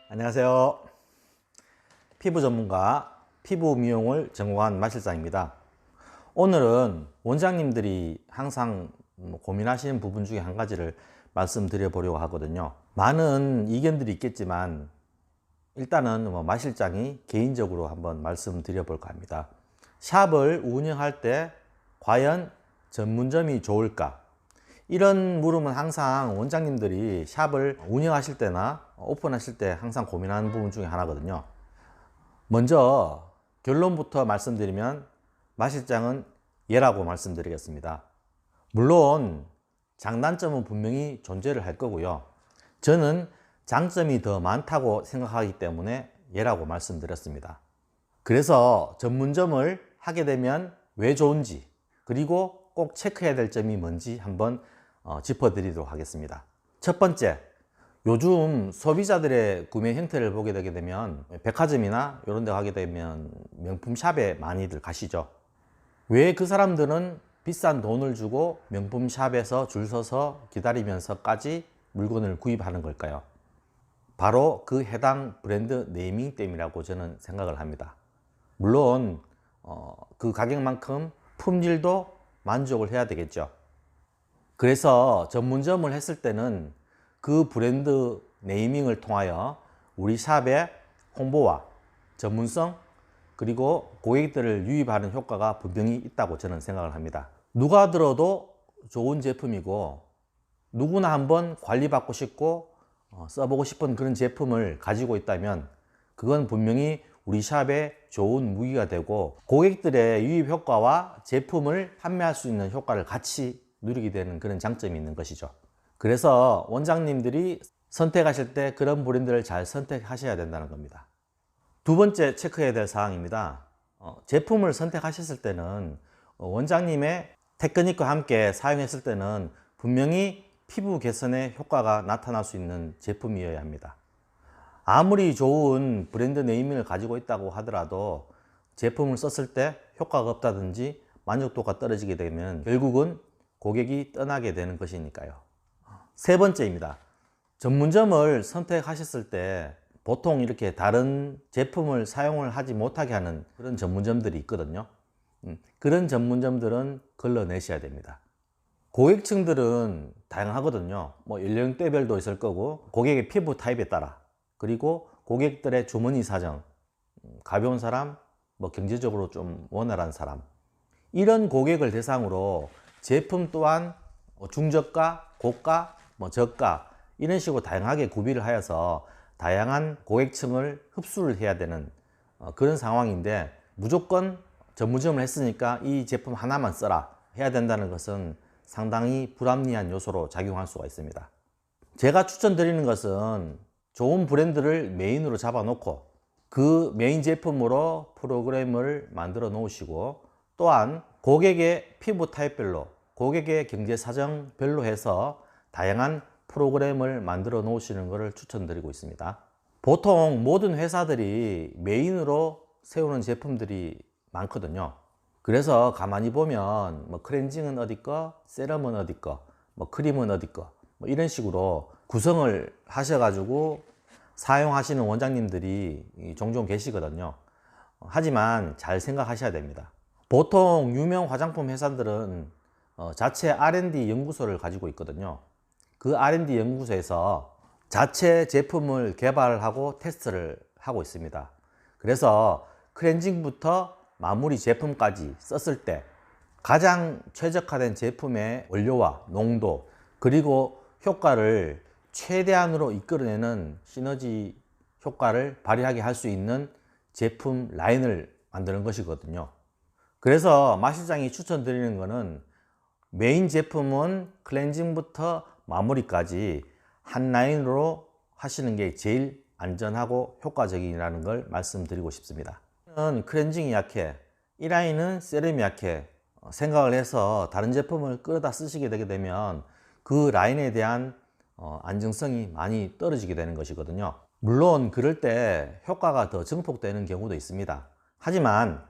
안녕하세요. 피부 전문가, 피부 미용을 전공한 마실장입니다. 오늘은 원장님들이 항상 고민하시는 부분 중에 한 가지를 말씀드려 보려고 하거든요. 많은 이견들이 있겠지만 일단은 마실장이 개인적으로 한번 말씀드려 볼까 합니다. 샵을 운영할 때 과연 전문점이 좋을까? 이런 물음은 항상 원장님들이 샵을 운영하실 때나 오픈하실 때 항상 고민하는 부분 중에 하나거든요. 먼저 결론부터 말씀드리면 마실장은 예라고 말씀드리겠습니다. 물론 장단점은 분명히 존재를 할 거고요. 저는 장점이 더 많다고 생각하기 때문에 예라고 말씀드렸습니다. 그래서 전문점을 하게 되면 왜 좋은지, 그리고 꼭 체크해야 될 점이 뭔지 한번 짚어드리도록 하겠습니다. 첫 번째, 요즘 소비자들의 구매 형태를 보게 되게 되면 백화점이나 이런 데 가게 되면 명품 샵에 많이들 가시죠. 왜 그 사람들은 비싼 돈을 주고 명품 샵에서 줄 서서 기다리면서까지 물건을 구입하는 걸까요? 바로 그 해당 브랜드 네이밍 때문이라고 저는 생각을 합니다. 물론 그 가격만큼 품질도 만족을 해야 되겠죠. 그래서 전문점을 했을 때는 그 브랜드 네이밍을 통하여 우리 샵의 홍보와 전문성, 그리고 고객들을 유입하는 효과가 분명히 있다고 저는 생각을 합니다. 누가 들어도 좋은 제품이고 누구나 한번 관리받고 싶고 써보고 싶은 그런 제품을 가지고 있다면 그건 분명히 우리 샵에 좋은 무기가 되고 고객들의 유입 효과와 제품을 판매할 수 있는 효과를 같이 누리게 되는 그런 장점이 있는 것이죠. 그래서 원장님들이 선택하실 때 그런 브랜드를 잘 선택하셔야 된다는 겁니다. 두 번째 체크해야 될 사항입니다. 제품을 선택하셨을 때는 원장님의 테크닉과 함께 사용했을 때는 분명히 피부 개선에 효과가 나타날 수 있는 제품이어야 합니다. 아무리 좋은 브랜드 네이밍을 가지고 있다고 하더라도 제품을 썼을 때 효과가 없다든지 만족도가 떨어지게 되면 결국은 고객이 떠나게 되는 것이니까요. 세 번째입니다. 전문점을 선택하셨을 때 보통 이렇게 다른 제품을 사용을 하지 못하게 하는 그런 전문점들이 있거든요. 그런 전문점들은 걸러내셔야 됩니다. 고객층들은 다양하거든요. 연령대별도 있을 거고 고객의 피부 타입에 따라, 그리고 고객들의 주머니 사정, 가벼운 사람, 경제적으로 좀 원활한 사람, 이런 고객을 대상으로 제품 또한 중저가, 고가, 저가 이런 식으로 다양하게 구비를 하여서 다양한 고객층을 흡수를 해야 되는 그런 상황인데, 무조건 전문점을 했으니까 이 제품 하나만 써라 해야 된다는 것은 상당히 불합리한 요소로 작용할 수가 있습니다. 제가 추천드리는 것은 좋은 브랜드를 메인으로 잡아놓고 그 메인 제품으로 프로그램을 만들어 놓으시고, 또한 고객의 피부 타입별로, 고객의 경제 사정별로 해서 다양한 프로그램을 만들어 놓으시는 것을 추천드리고 있습니다. 보통 모든 회사들이 메인으로 세우는 제품들이 많거든요. 그래서 가만히 보면 클렌징은 어디 거, 세럼은 어디 거, 크림은 어디 거, 이런 식으로 구성을 하셔가지고 사용하시는 원장님들이 종종 계시거든요. 하지만 잘 생각하셔야 됩니다. 보통 유명 화장품 회사들은 자체 R&D 연구소를 가지고 있거든요. 그 R&D 연구소에서 자체 제품을 개발하고 테스트를 하고 있습니다. 그래서 클렌징부터 마무리 제품까지 썼을 때 가장 최적화된 제품의 원료와 농도, 그리고 효과를 최대한으로 이끌어내는 시너지 효과를 발휘하게 할 수 있는 제품 라인을 만드는 것이거든요. 그래서 마실장이 추천드리는 것은 메인 제품은 클렌징부터 마무리까지 한 라인으로 하시는 게 제일 안전하고 효과적이라는 걸 말씀드리고 싶습니다. 클렌징이 약해, 이 라인은 세럼이 약해 생각을 해서 다른 제품을 끌어다 쓰시게 되게 되면 그 라인에 대한 안정성이 많이 떨어지게 되는 것이거든요. 물론 그럴 때 효과가 더 증폭되는 경우도 있습니다. 하지만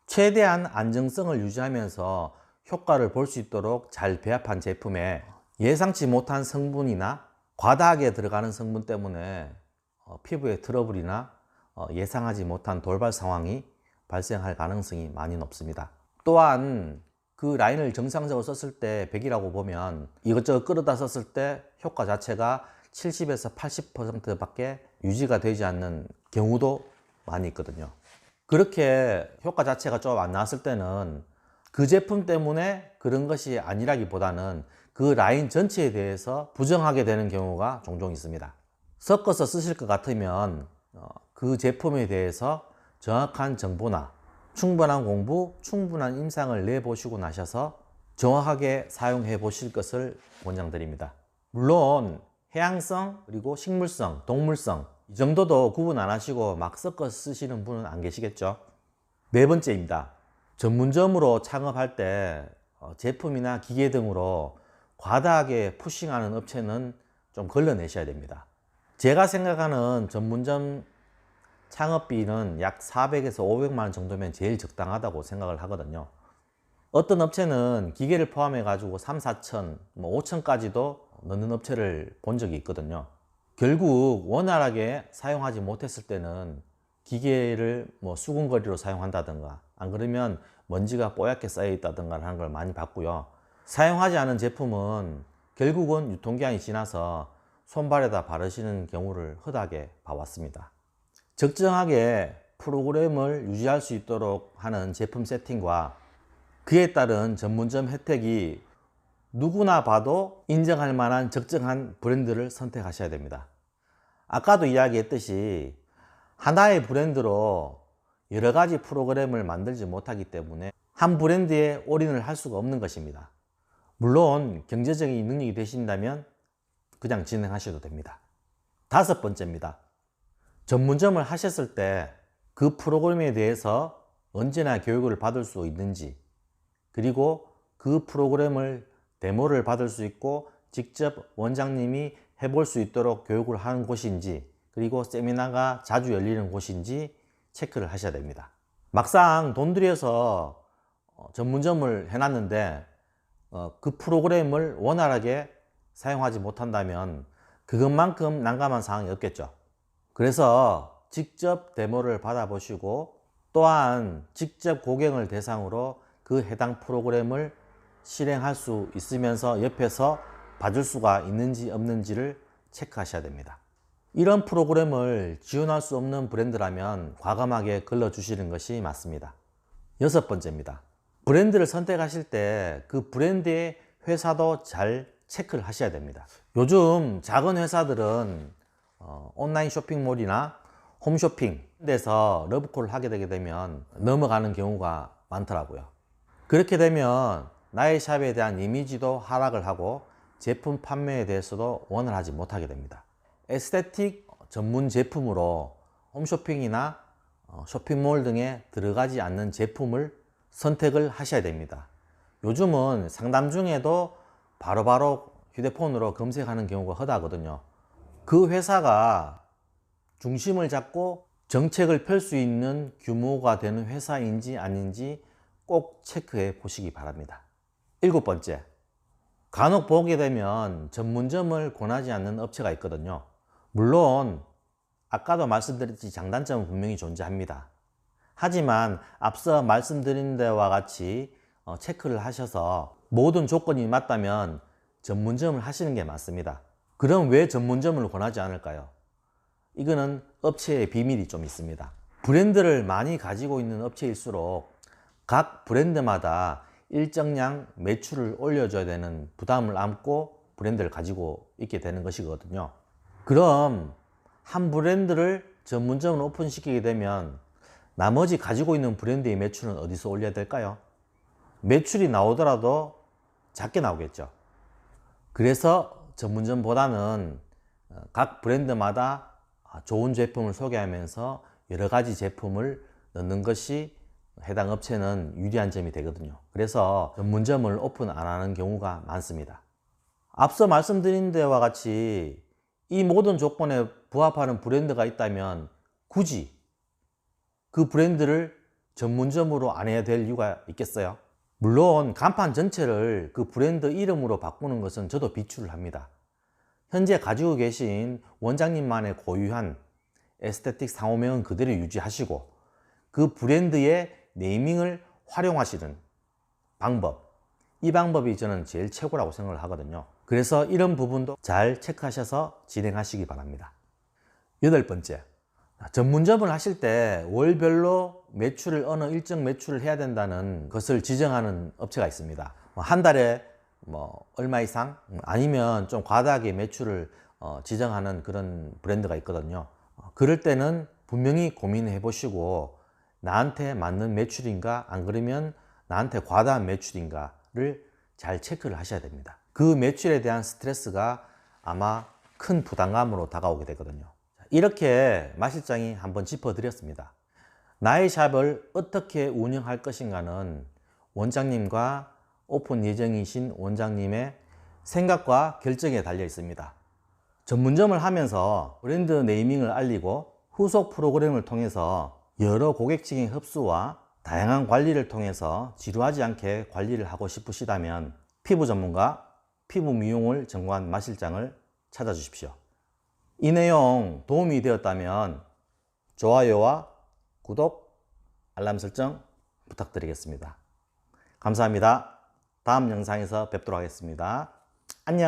최대한 안정성을 유지하면서 효과를 볼 수 있도록 잘 배합한 제품에 예상치 못한 성분이나 과다하게 들어가는 성분 때문에 피부에 트러블이나 예상하지 못한 돌발 상황이 발생할 가능성이 많이 높습니다. 또한 그 라인을 정상적으로 썼을 때 100이라고 보면 이것저것 끌어다 썼을 때 효과 자체가 70에서 80% 밖에 유지가 되지 않는 경우도 많이 있거든요. 그렇게 효과 자체가 좀 안 나왔을 때는 그 제품 때문에 그런 것이 아니라기보다는 그 라인 전체에 대해서 부정하게 되는 경우가 종종 있습니다. 섞어서 쓰실 것 같으면 그 제품에 대해서 정확한 정보나 충분한 공부, 충분한 임상을 내보시고 나셔서 정확하게 사용해 보실 것을 권장드립니다. 물론 해양성, 그리고 식물성, 동물성 이 정도도 구분 안 하시고 막 섞어 쓰시는 분은 안 계시겠죠. 네 번째입니다. 전문점으로 창업할 때 제품이나 기계 등으로 과다하게 푸싱하는 업체는 좀 걸러내셔야 됩니다. 제가 생각하는 전문점 창업비는 약 400에서 500만 원 정도면 제일 적당하다고 생각을 하거든요. 어떤 업체는 기계를 포함해 가지고 3, 4천, 5천까지도 넣는 업체를 본 적이 있거든요. 결국 원활하게 사용하지 못했을 때는 기계를 수근거리로 사용한다든가 안 그러면 먼지가 뽀얗게 쌓여 있다든가 하는 걸 많이 봤고요. 사용하지 않은 제품은 결국은 유통기한이 지나서 손발에다 바르시는 경우를 흔하게 봐왔습니다. 적정하게 프로그램을 유지할 수 있도록 하는 제품 세팅과 그에 따른 전문점 혜택이 누구나 봐도 인정할 만한 적정한 브랜드를 선택하셔야 됩니다. 아까도 이야기했듯이 하나의 브랜드로 여러 가지 프로그램을 만들지 못하기 때문에 한 브랜드에 올인을 할 수가 없는 것입니다. 물론 경제적인 능력이 되신다면 그냥 진행하셔도 됩니다. 다섯 번째입니다. 전문점을 하셨을 때 그 프로그램에 대해서 언제나 교육을 받을 수 있는지, 그리고 그 프로그램을 데모를 받을 수 있고 직접 원장님이 해볼 수 있도록 교육을 하는 곳인지, 그리고 세미나가 자주 열리는 곳인지 체크를 하셔야 됩니다. 막상 돈 들여서 전문점을 해놨는데 그 프로그램을 원활하게 사용하지 못한다면 그것만큼 난감한 상황이 없겠죠. 그래서 직접 데모를 받아보시고 또한 직접 고객을 대상으로 그 해당 프로그램을 실행할 수 있으면서 옆에서 봐줄 수가 있는지 없는지를 체크하셔야 됩니다. 이런 프로그램을 지원할 수 없는 브랜드라면 과감하게 걸러주시는 것이 맞습니다. 여섯 번째입니다. 브랜드를 선택하실 때 그 브랜드의 회사도 잘 체크를 하셔야 됩니다. 요즘 작은 회사들은 온라인 쇼핑몰이나 홈쇼핑 데서 러브콜을 하게 되게 되면 넘어가는 경우가 많더라고요. 그렇게 되면 나의 샵에 대한 이미지도 하락을 하고 제품 판매에 대해서도 원활하지 못하게 됩니다. 에스테틱 전문 제품으로 홈쇼핑이나 쇼핑몰 등에 들어가지 않는 제품을 선택을 하셔야 됩니다. 요즘은 상담 중에도 바로바로 휴대폰으로 검색하는 경우가 허다하거든요. 그 회사가 중심을 잡고 정책을 펼 수 있는 규모가 되는 회사인지 아닌지 꼭 체크해 보시기 바랍니다. 일곱 번째, 간혹 보게 되면 전문점을 권하지 않는 업체가 있거든요. 물론 아까도 말씀드렸듯이 장단점은 분명히 존재합니다. 하지만 앞서 말씀드린 데와 같이 체크를 하셔서 모든 조건이 맞다면 전문점을 하시는 게 맞습니다. 그럼 왜 전문점을 권하지 않을까요? 이거는 업체의 비밀이 좀 있습니다. 브랜드를 많이 가지고 있는 업체일수록 각 브랜드마다 일정량 매출을 올려줘야 되는 부담을 안고 브랜드를 가지고 있게 되는 것이거든요. 그럼 한 브랜드를 전문점을 오픈시키게 되면 나머지 가지고 있는 브랜드의 매출은 어디서 올려야 될까요? 매출이 나오더라도 작게 나오겠죠. 그래서 전문점보다는 각 브랜드마다 좋은 제품을 소개하면서 여러 가지 제품을 넣는 것이 해당 업체는 유리한 점이 되거든요. 그래서 전문점을 오픈 안 하는 경우가 많습니다. 앞서 말씀드린 데와 같이 이 모든 조건에 부합하는 브랜드가 있다면 굳이 그 브랜드를 전문점으로 안 해야 될 이유가 있겠어요? 물론 간판 전체를 그 브랜드 이름으로 바꾸는 것은 저도 비추를 합니다. 현재 가지고 계신 원장님만의 고유한 에스테틱 상호명은 그대로 유지하시고 그 브랜드의 네이밍을 활용하시는 방법, 이 방법이 저는 제일 최고라고 생각을 하거든요. 그래서 이런 부분도 잘 체크하셔서 진행하시기 바랍니다. 8번째, 전문점을 하실 때 월별로 매출을 어느 일정 매출을 해야 된다는 것을 지정하는 업체가 있습니다. 한 달에 얼마 이상 아니면 좀 과다하게 매출을 지정하는 그런 브랜드가 있거든요. 그럴 때는 분명히 고민해 보시고 나한테 맞는 매출인가, 안 그러면 나한테 과다한 매출인가를 잘 체크를 하셔야 됩니다. 그 매출에 대한 스트레스가 아마 큰 부담감으로 다가오게 되거든요. 이렇게 마실장이 한번 짚어드렸습니다. 나의 샵을 어떻게 운영할 것인가는 원장님과 오픈 예정이신 원장님의 생각과 결정에 달려 있습니다. 전문점을 하면서 브랜드 네이밍을 알리고 후속 프로그램을 통해서 여러 고객층의 흡수와 다양한 관리를 통해서 지루하지 않게 관리를 하고 싶으시다면 피부 전문가, 피부 미용을 전공한 마실장을 찾아주십시오. 이 내용 도움이 되었다면 좋아요와 구독, 알람 설정 부탁드리겠습니다. 감사합니다. 다음 영상에서 뵙도록 하겠습니다. 안녕.